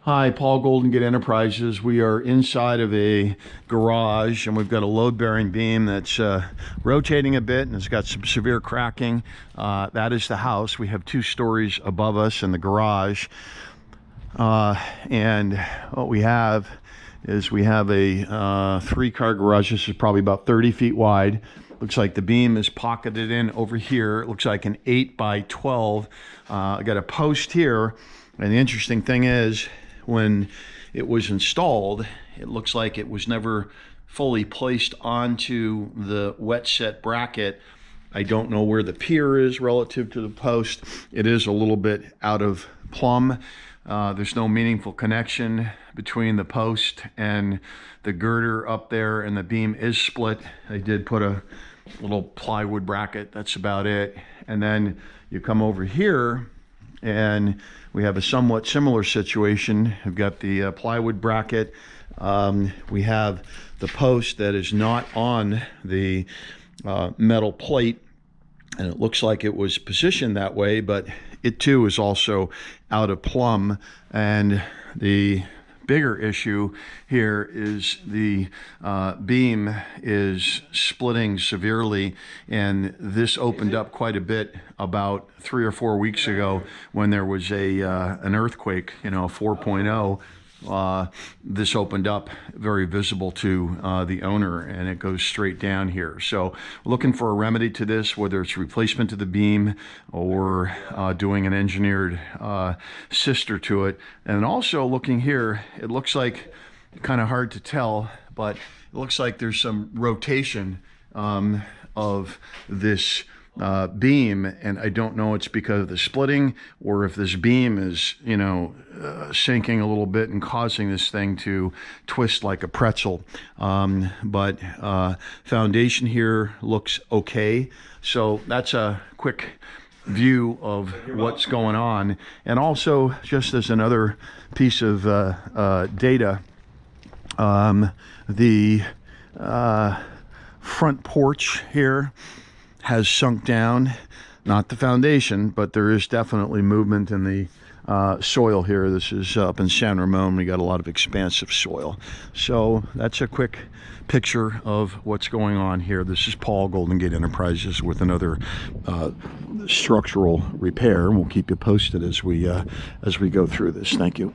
Hi, Paul Golden Gate Enterprises. We are inside of a garage and we've got a load-bearing beam that's rotating a bit and it's got some severe cracking. That is the house. We have 2 stories above us in the garage. And what we have is we have a 3-car garage. This is probably about 30 feet wide. Looks like the beam is pocketed in over here. It looks like an 8 by 12. I got a post here. And the interesting thing is, when it was installed, it looks like it was never fully placed onto the wet set bracket. I don't know where the pier is relative to the post. It is a little bit out of plumb. There's no meaningful connection between the post and the girder up there, and the beam is split. I did put a little plywood bracket, that's about it. And then you come over here and we have a somewhat similar situation. We've got the plywood bracket. We have the post that is not on the metal plate, and it looks like it was positioned that way, but it too is also out of plumb. And the bigger issue here is the beam is splitting severely, and this opened up quite a bit about 3 or 4 weeks ago when there was an earthquake, 4.0. This opened up, very visible to the owner, and it goes straight down here. So we're looking for a remedy to this, whether it's replacement to the beam or doing an engineered sister to it. And also looking here, it looks like, kind of hard to tell, but it looks like there's some rotation of this beam, and I don't know it's because of the splitting or if this beam is sinking a little bit and causing this thing to twist like a pretzel. But foundation here looks okay. So that's a quick view of what's going on. And also, just as another piece of data, the front porch here has sunk down, not the foundation, but there is definitely movement in the soil here. This is up in San Ramon. We got a lot of expansive soil. So that's a quick picture of what's going on here. This is Paul Golden Gate Enterprises with another structural repair. We'll keep you posted as we go through this. Thank you.